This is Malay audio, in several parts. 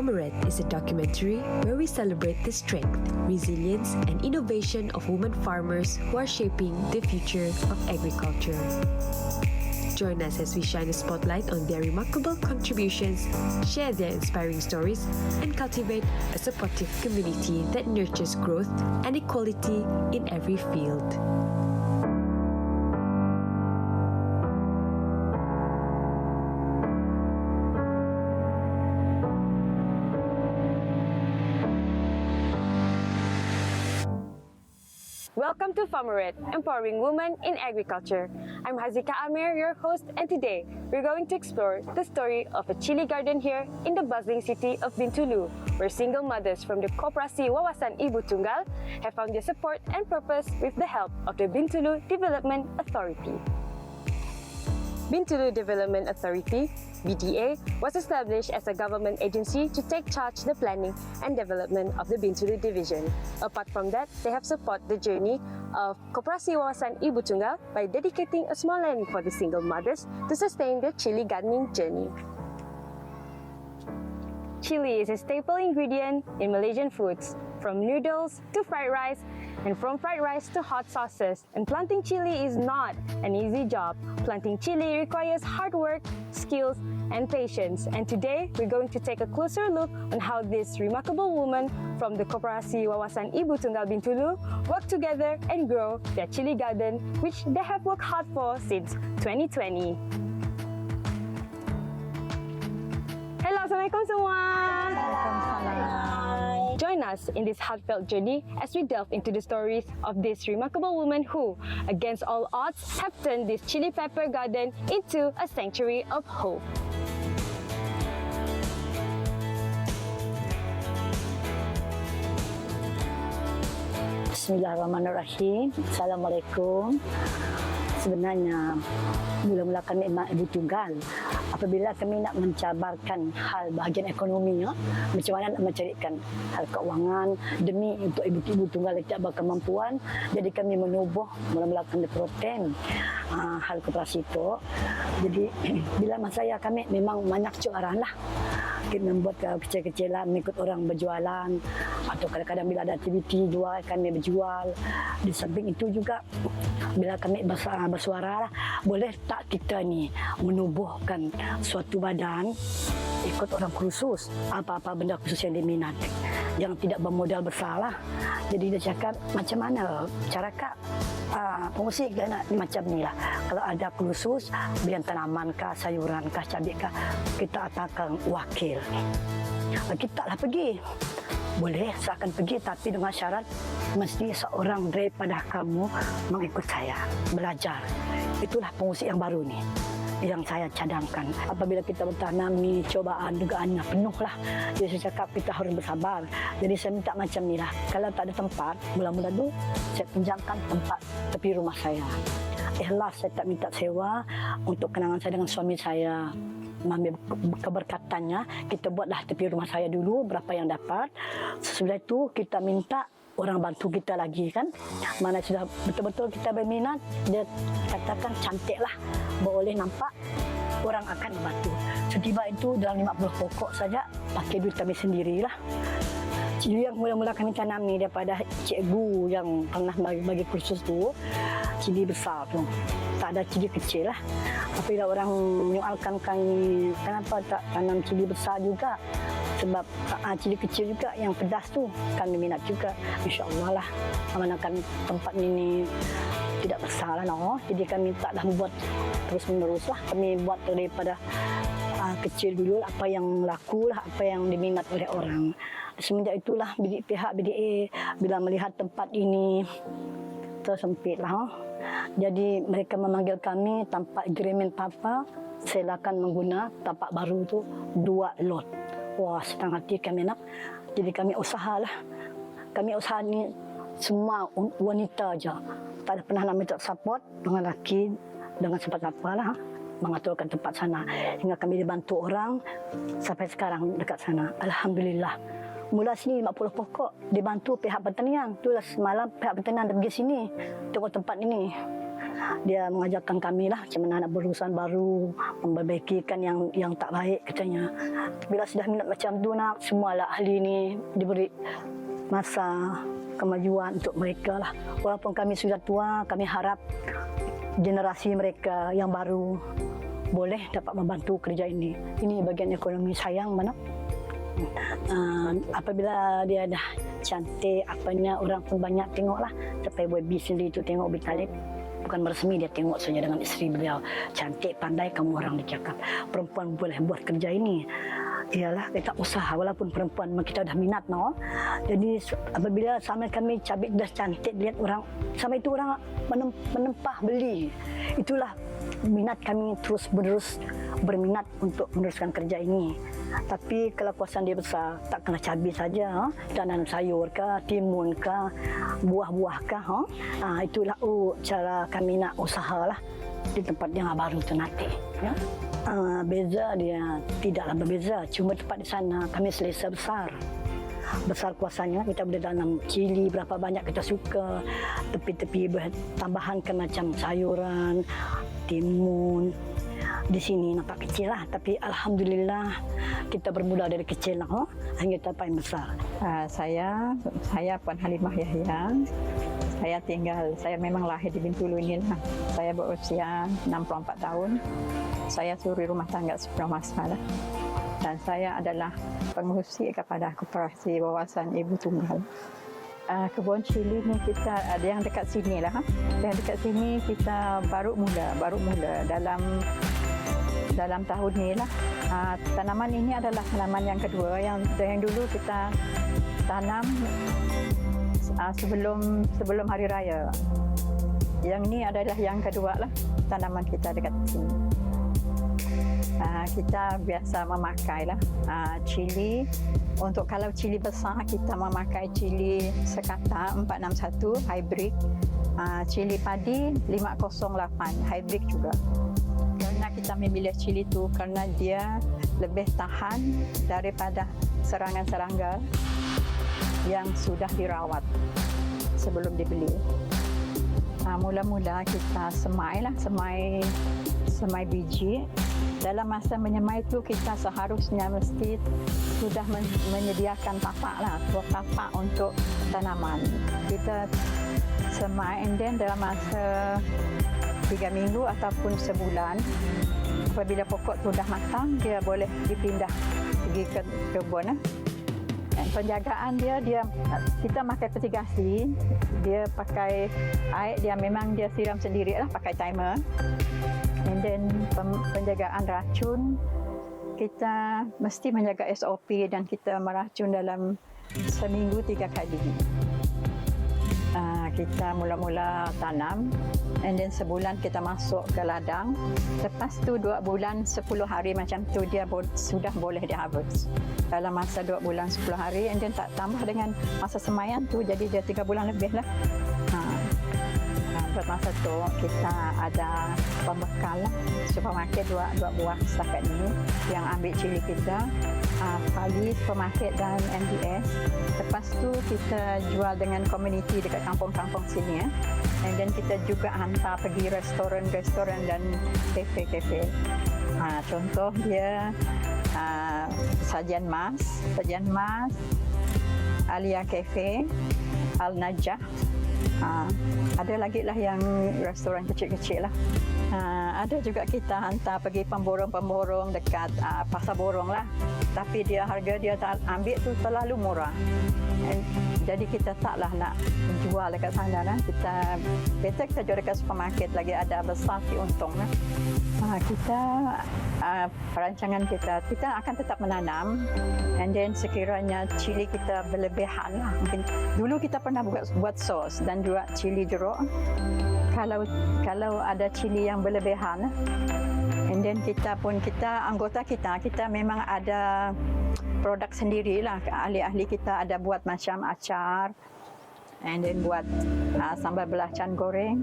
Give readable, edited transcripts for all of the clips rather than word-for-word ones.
Fomeret is a documentary where we celebrate the strength, resilience, and innovation of women farmers who are shaping the future of agriculture. Join us as we shine a spotlight on their remarkable contributions, share their inspiring stories, and cultivate a supportive community that nurtures growth and equality in every field. Welcome to Fomeret, Empowering Women in Agriculture. I'm Hazika Amir, your host, and today we're going to explore the story of a chili garden here in the bustling city of Bintulu, where single mothers from the Koperasi Wawasan Ibu Tunggal have found their support and purpose with the help of the Bintulu Development Authority. Bintulu Development Authority, BDA, was established as a government agency to take charge the planning and development of the Bintulu division. Apart from that, they have supported the journey of Koperasi Wawasan Ibu Tunggal by dedicating a small land for the single mothers to sustain their chili gardening journey. Chili is a staple ingredient in Malaysian foods, from noodles to fried rice, and from fried rice to hot sauces. And planting chili is not an easy job. Planting chili requires hard work, skills, and patience. And today, we're going to take a closer look on how this remarkable woman from the Koperasi Wawasan Ibu Tunggal Bintulu work together and grow their chili garden, which they have worked hard for since 2020. Hello, Assalamualaikum semua. Join us in this heartfelt journey as we delve into the stories of this remarkable woman who, against all odds, have turned this chili pepper garden into a sanctuary of hope. Bismillahirrahmanirrahim. Assalamualaikum. Sebenarnya mula-mula kami Ibu Tunggal, apabila kami nak mencabarkan hal bahagian ekonomi, macam mana nak mencarikan hal keuangan demi untuk ibu-ibu tunggal yang tidak berkemampuan, jadi kami menubuh mula-mula kami proten hal koperasi itu. Jadi bila masa saya kami memang banyak cuaran lah. Kita membuat kecil-kecilan mengikut orang berjualan, atau kadang-kadang bila ada aktiviti jual kami berjual. Di samping itu juga bila kami bersuara lah, boleh tak kita ni menubuhkan suatu badan ikut orang khusus, apa-apa benda khusus yang diminati, yang tidak bermodal besar lah. Jadi dia cakap macam mana cara kak fungsi nak macam ni lah. Kalau ada khusus belian tanaman kah, sayuran kah, cabai kah, kita akan wakil. Kita lah pergi. Boleh, saya akan pergi, tapi dengan syarat mesti seorang daripada kamu mengikut saya, belajar. Itulah fungsi yang baru ni, yang saya cadangkan. Apabila kita bertanam ni, cobaan, dugaannya penuh lah. Jadi saya cakap kita harus bersabar. Jadi saya minta macam ni lah. Kalau tak ada tempat, mula-mula tu saya pinjamkan tempat tepi rumah saya. Ikhlas, saya tak minta sewa untuk kenangan saya dengan suami saya. Mengambil keberkatannya, kita buatlah tepi rumah saya dulu berapa yang dapat. Sesudah itu kita minta orang bantu kita lagi kan. Mana sudah betul-betul kita berminat, dia katakan cantiklah, boleh nampak, orang akan membantu. Setiba itu dalam 50 pokok saja, pakai duit kami sendirilah. Cili yang mula-mula kami tanami daripada cikgu yang pernah bagi kursus tu, cili besar tu. Tak ada cili kecil lah. Apabila orang menyoalkan kami, kenapa tak tanam cili besar juga? Sebab cili kecil juga yang pedas tu kami minat juga. InsyaAllah lah, amankan tempat ini tidak besar lah. No? Jadi kami taklah membuat terus-menerus lah. Kami buat daripada kecil dulu, apa yang laku lah, apa yang diminat oleh orang. Semenjak itulah pihak BDA bila melihat tempat ini tersempit lah. Jadi mereka memanggil kami tanpa agreement apa-apa, silakan mengguna tempat baru tu 2 lot. Wah, senang hati kami nak. Jadi kami usahalah. Kami usaha ni semua wanita aja. Tak ada pernah nak minta support dengan lelaki dengan sempat apalah mengaturkan tempat sana. Hingga kami dibantu orang sampai sekarang dekat sana. Alhamdulillah. Mula sini 50 pokok dibantu pihak pertanian. Itulah semalam pihak pertanian pergi sini tengok tempat ini. Dia mengajarkan kami lah macam mana nak berurusan baru, memperbaikikan yang tak baik katanya. Bila sudah minat macam tu nak, semualah ahli ni diberi masa kemajuan untuk mereka lah. Walaupun kami sudah tua, kami harap generasi mereka yang baru boleh dapat membantu kerja ini. Ini bagian ekonomi sayang mana. Apabila dia dah cantik, apanya orang pun banyak tengoklah. Sampai Webi sendiri tu tengok Abi Talib. Bukan meresmi, dia tengok saja dengan isteri beliau. Cantik, pandai, kamu orang dicakap. Perempuan boleh buat kerja ini. Ialah kita usaha, walaupun perempuan kita dah minat no. Jadi apabila sama kami cabai dah cantik, lihat orang sama itu orang menempah beli. Itulah minat kami terus menerus berminat untuk meneruskan kerja ini. Tapi kalau kuasaan dia besar, tak kena cabai saja, tanam sayur ke, timun ke, buah-buah ke. Itulah cara kami nak usaha lah di tempat yang baru tu nanti. Ya. Beza dia tidaklah berbeza, cuma tempat di sana kami selesa besar. Besar kuasanya, kita boleh tanam cili berapa banyak kita suka, tepi-tepi tambahan ke macam sayuran, timun. Di sini nampak kecil lah, tapi alhamdulillah kita bermula dari kecil lah, hingga sampai besar. Saya Puan Halimah Yahya. Saya memang lahir di Bintulu ini lah. Saya berusia 64 tahun. Saya suri rumah tangga sepenuh masa lah. Dan saya adalah pengurusi kepada Koperasi Wawasan Ibu Tunggal. Kebun cili ni kita ada yang dekat sini lah. Yang dekat sini kita baru mula dalam tahun ni lah. Tanaman ini adalah tanaman yang kedua. Yang dulu kita tanam sebelum hari raya. Yang ni adalah yang kedua lah tanaman kita dekat sini. Kita biasa memakai lah cili. Untuk kalau cili besar kita memakai cili sekata 461 hybrid. Cili padi 508 hybrid juga. Kerana kita memilih cili itu kerana dia lebih tahan daripada serangan serangga yang sudah dirawat sebelum dibeli. Mula-mula kita semai biji. Dalam masa menyemai itu kita seharusnya mesti sudah menyediakan tapak untuk tanaman. Kita semai and then dalam masa 3 minggu ataupun sebulan, apabila pokok sudah matang, dia boleh dipindah pergi ke kebun. Penjagaan dia kita pakai petigasi, dia pakai air, dia memang dia siram sendiri lah, pakai timer. And then penjagaan racun, kita mesti menjaga SOP dan kita meracun dalam seminggu 3 kali. Kita mula-mula tanam and then sebulan kita masuk ke ladang. Lepas tu 2 bulan 10 hari macam tu dia sudah boleh di-harvest. Dalam masa 2 bulan 10 hari and then tak tambah dengan masa semaian tu, jadi dia 3 bulan lebih lah. Pada masa tu kita ada pembekal lah, supermarket dua buah setakat ni yang ambil cili kita, Pali Supermarket dan MBS. Lepas tu kita jual dengan komuniti dekat kampung-kampung sini. And then kita juga hantar pergi restoran dan kafe-kafe. Contoh dia Sajian Mas, Alia Cafe, Al Najah. Ada lagi lah yang restoran kecil-kecil lah. Ada juga kita hantar pergi pemborong-pemborong dekat Pasar Borong lah. Tapi harga dia ambil tu terlalu murah. Jadi kita taklah nak jual dekat sana lah. Kita jual dekat supermarket lagi ada besar untung lah. Perancangan kita akan tetap menanam, and then sekiranya cili kita berlebihan lah. Mungkin dulu kita pernah buat sos dan juga cili jeruk. Kalau ada cili yang berlebihan, and then anggota kita memang ada produk sendirilah. Ahli-ahli kita ada buat macam acar, and then buat sambal belacan goreng.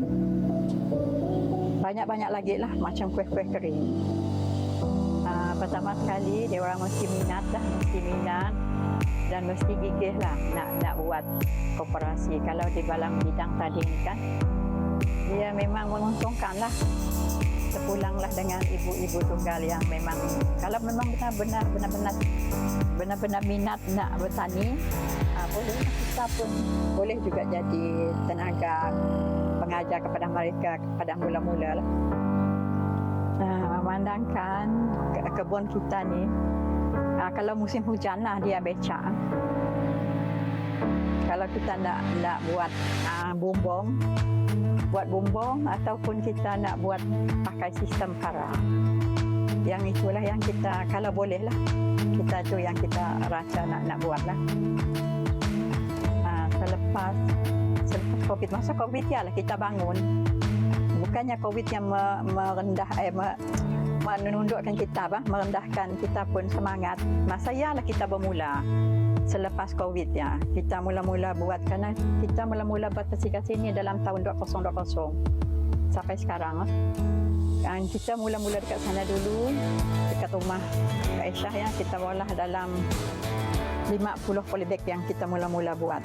Banyak-banyak lagi lah macam kuih-kuih kering. Pertama sekali dia orang mesti minat dan mesti gigih lah nak buat koperasi. Kalau di dalam bidang tadi ni kan Dia memang menguntungkan lah. Terpulanglah dengan ibu-ibu tunggal yang memang kalau memang benar-benar minat nak bertani, boleh kita pun boleh juga jadi tenaga pengajar kepada mereka kepada mula-mula lah. Memandangkan kebun kita ni, kalau musim hujan lah dia becak. Kalau kita nak buat bumbung ataupun kita nak buat pakai sistem kara. Yang itulah yang kita kalau boleh lah. Kita tu yang kita rasa nak buat lah. Selepas COVID, masa COVID ya lah kita bangun. Bukannya COVID yang menundukkan kita, merendahkan kita pun semangat. Masa ya lah kita bermula. Selepas COVID ya, kita mula-mula buat kerana kita mula-mula berkasi-kasi ni dalam tahun 2020 sampai sekarang. Dan kita mula-mula dekat sana dulu, dekat rumah Kak Aisyah ya, kita olah dalam 50 polybag yang kita mula-mula buat.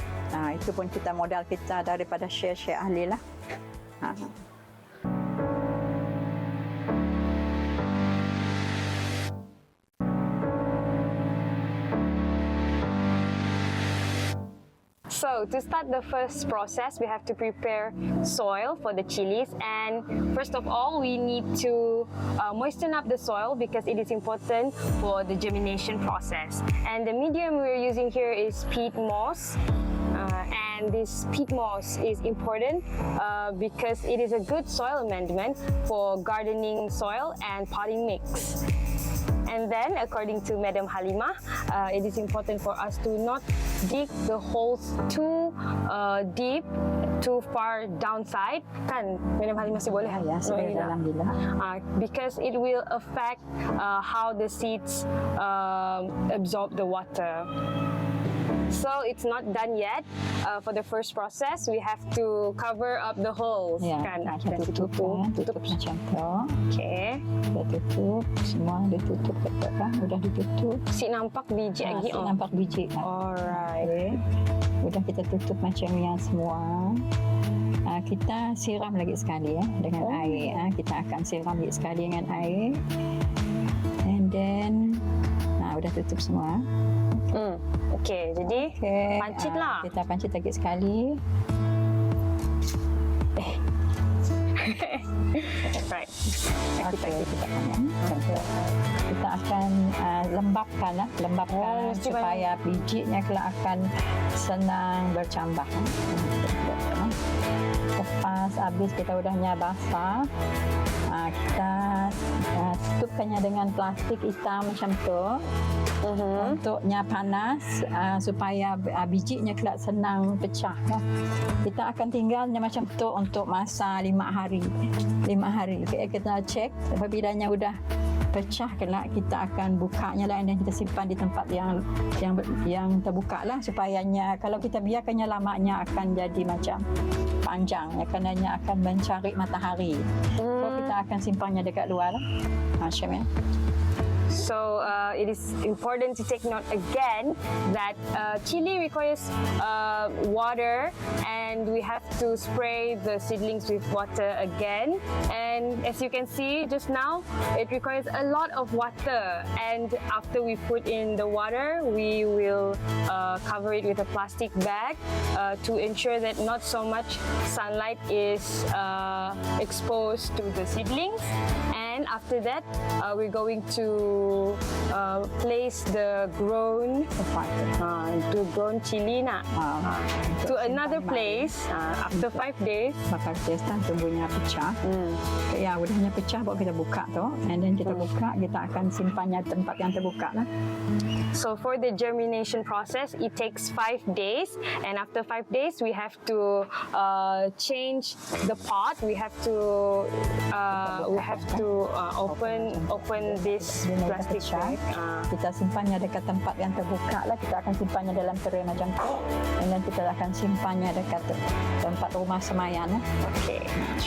Itu pun kita modal kita daripada share ahli lah. So to start the first process, we have to prepare soil for the chilies, and first of all we need to moisten up the soil because it is important for the germination process. And the medium we're using here is peat moss. And this peat moss is important because it is a good soil amendment for gardening soil and potting mix. And then, according to Madam Halimah, it is important for us to not dig the holes too deep, too far downside. Kan, Madam Halimah masih boleh? Ya, alhamdulillah. Because it will affect how the seeds absorb the water. So it's not done yet. For the first process, we have to cover up the holes. Ya, Kan, kita tutup macam tu. Okay. Kita tutup, semua ditutup betul kan? Sudah ditutup. Si nampak biji lagi. Nampak biji kan? Alright. Sudah kita tutup macam yang semua. Kita siram lagi sekali ya dengan air. Kita akan siram lagi sekali dengan air. And then, sudah tutup semua. Okey, jadi pancit lah. Kita pancit lagi sekali. Right. Kita akan lembapkan supaya bijinya kelak akan senang bercambah. Lepas habis kita udahnya basah, kita tutupkannya dengan plastik hitam macam tu. Untuknya panas supaya bijinya kelak senang pecah. Kita akan tinggalnya macam tu untuk masa 5 hari. 5 hari. Kita cek apabila sudah pecah kelak kita akan bukanya lah dan kita simpan di tempat yang terbuka lah supaya kalau kita biarkannya lamanya akan jadi macam panjang kerana akan mencari matahari. So kita akan simpannya dekat luar lah. Macam ya. So it is important to take note again that chili requires water, and we have to spray the seedlings with water again. And as you can see just now, it requires a lot of water. And after we put in the water, we will cover it with a plastic bag to ensure that not so much sunlight is exposed to the seedlings. And after that, we're going to place the grown chili to another place after 5 days. Bakal testan tumbuhnya pecah. Ya, udahnya pecah baru kita buka tu. And then kita buka, kita akan simpannya tempat yang terbuka lah. So for the germination process, it takes 5 days, and after 5 days, we have to change the pot. We have to open this plastic bag. Kita simpannya dekat tempat yang terbuka lah. Kita akan simpannya dalam tray macam tu. Dan kita akan simpannya dekat tempat rumah semayan. Okay.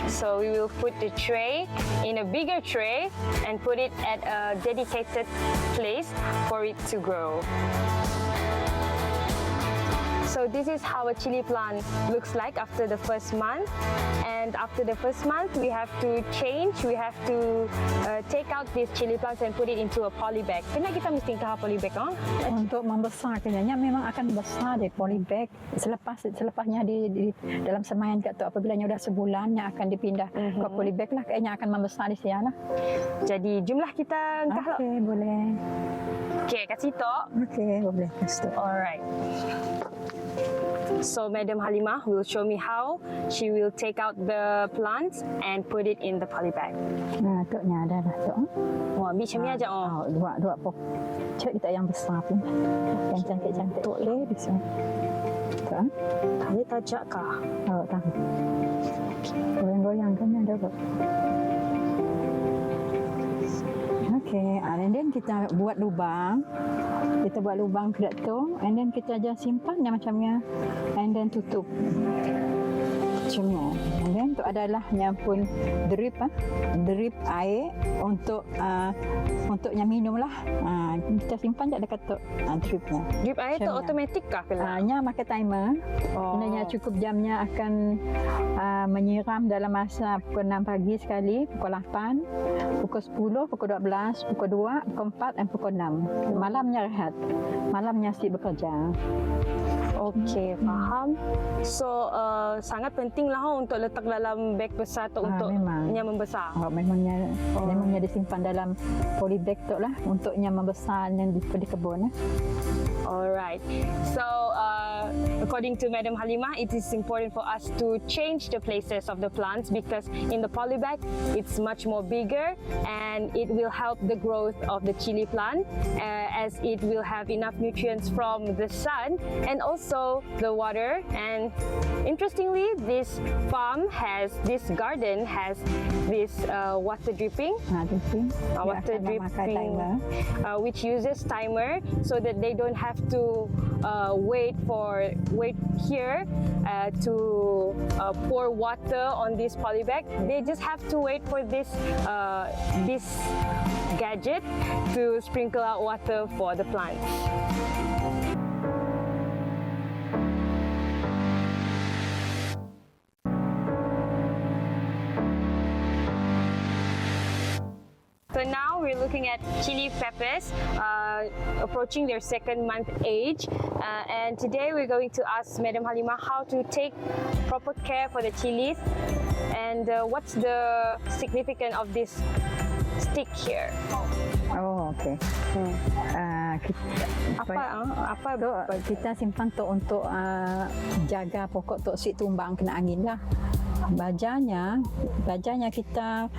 So we will put the tray in a bigger tray and put it at a dedicated place for it to grow. So this is how a chili plant looks like after the first month. And after the first month, we have to change. We have to take out these chili plants and put it into a poly bag. Kenapa kita mesti tahu poly bag? Untuk membesarkannya memang akan besar di polybag. Selepasnya di dalam semaian kat tu, apabila dah sebulan nya akan dipindah ke polybag lah, kayaknya akan membesar di sana. Jadi jumlah kita engkau. Okey, boleh. Okey, kat situ. Okey, boleh. Stop. Alright. So Madam Halimah will show me how she will take out the plants and put it in the poly bag. Nah, tok nya ada dah tok. Wah, ambil macam ni aja. Oh. Dua pok. Cek kita yang besar pun. Yang cantik-cantik. Tok le di sini. Tok. Tali tajak kah? Oh, tak. Goyang-goyang kan ada tok. Okey, and then kita buat lubang. Kita buat lubang kat tu, and then kita aja simpan dia macamnya, and then tutup. Macamnya. And then tu adalah yang pun drip air untuk yang minum lah. Kita simpan je dekat tu dripnya. Drip air tu automatik kah? Nya pakai timer. Sebenarnya cukup jamnya akan menyiram dalam masa pukul 6 pagi sekali, pukul 8, pukul 10, pukul 12, pukul 2, pukul 4 dan pukul 6. Malamnya rehat. Malamnya asyik bekerja. Okey, faham. So, sangat pentinglah untuk letak dalam beg besar tu untuk nya membesar. Memangnya disimpan dalam polybag tu lah untuknya membesar dan di kebun. Alright. So, according to Madam Halimah, it is important for us to change the places of the plants because in the polybag, it's much more bigger and it will help the growth of the chili plant as it will have enough nutrients from the sun and also the water. And interestingly, this garden has this water dripping, which uses timer so that they don't have to wait here to pour water on this polybag. They just have to wait for this gadget to sprinkle out water for the plants. So now we're looking at chili peppers approaching their 2nd month age, and today we're going to ask Madam Halimah how to take proper care for the chilies and what's the significance of this stick here. Oh, okey. Kita simpan tu untuk jaga pokok tu si tumbang kena angin lah. Bajanya kita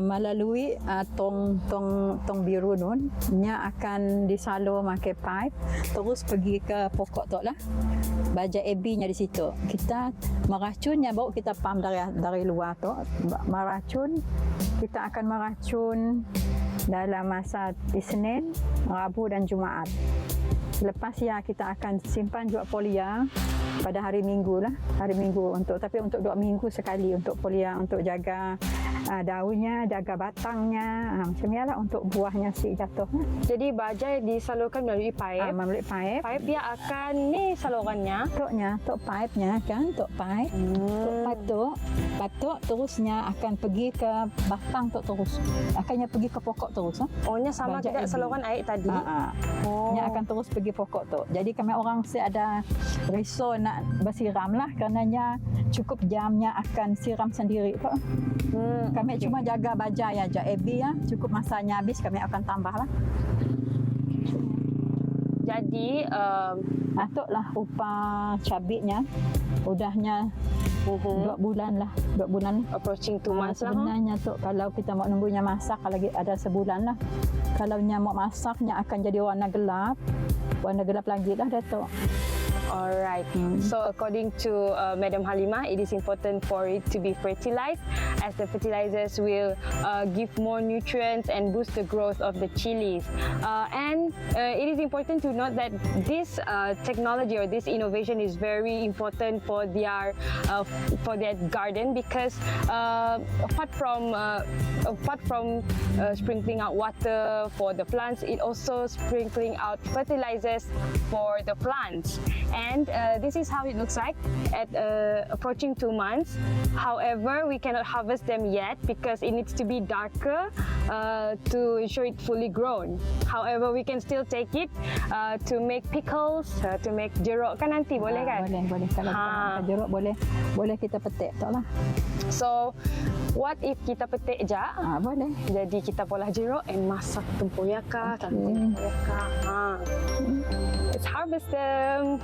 melalui tong biru nun, nya akan disalur pakai pipe terus pergi ke pokok tu lah. Baja AB-nya di situ. Kita meracunnya baru kita pam dari luar tu. Kita akan meracun dalam masa Isnin, Rabu dan Jumaat. Lepas ya kita akan simpan juga folia pada hari Minggu lah. Hari Minggu untuk 2 minggu sekali untuk folia untuk jaga daunnya, jaga batangnya, macam ni lah untuk buahnya si jatuh. Jadi bajai disalurkan melalui pipe. Melalui pipe. Pipe dia akan ni salurannya. Tok pipe-nya kan, tok pipe. Tok pipe tu, batuk terusnya akan pergi ke batang tu terus. Akannya pergi ke pokok terus. Ohnya sama tidak saluran air tadi. Nya akan terus pergi pokok tu. Jadi kami orang ada risau nak bersiram lah karenanya cukup jamnya akan siram sendiri tu. Kami cuma jaga baja ya, AB ya. Cukup masanya habis kami akan tambah lah. Jadi atuklah upah cabitnya udahnya 2 bulan lah. 2 bulan approaching 2 months lah. Sebenarnya tu kalau kita mau nunggunya masak lagi ada sebulan lah. Kalau nya mau masaknya akan jadi warna gelap lagi lah Datuk. Alright. So according to Madam Halimah, it is important for it to be fertilized as the fertilizers will give more nutrients and boost the growth of the chilies. And it is important to note that this technology or this innovation is very important for their garden because apart from sprinkling out water for the plants, it also sprinkling out fertilizers for the plants. And this is how it looks like at approaching 2 months. However, we cannot harvest them yet because it needs to be darker to ensure it fully grown. However, we can still take it to make pickles, to make jeruk kan nanti, boleh kan? Boleh. Kalau kita makan jeruk, boleh kita petik tak lah. So, what if kita petik je? Boleh. Jadi kita olah jeruk and masak tempoyaka. Let's harvest them.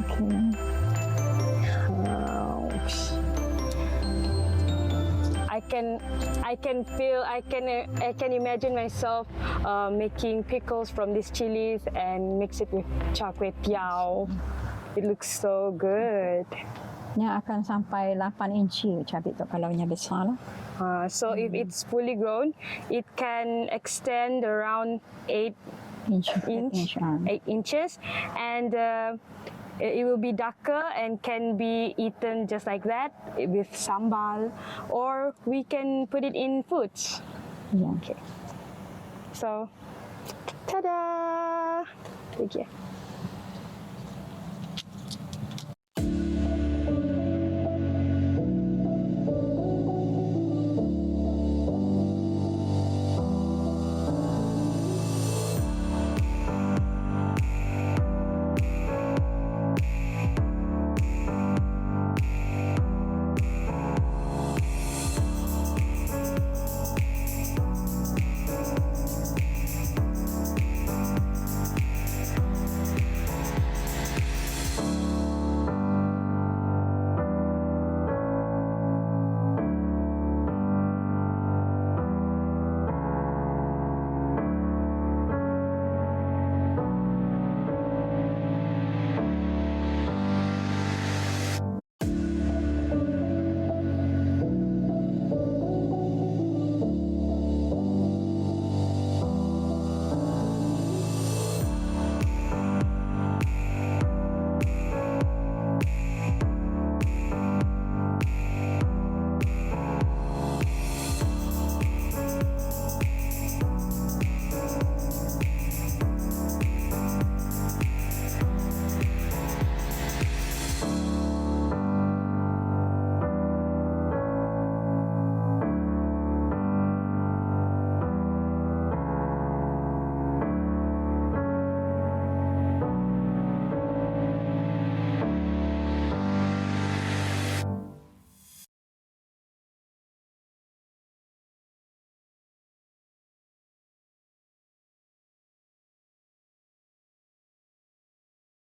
Okay. I can imagine myself making pickles from these chilies and mix it with char kway teow. It looks so good. Nya akan sampai 8 inci cabai tu kalau nya besar lah. So if it's fully grown, it can extend around 8 inches, and it will be darker and can be eaten just like that with sambal, or we can put it in foods. Yeah. Okay. So, ta-da! Thank you.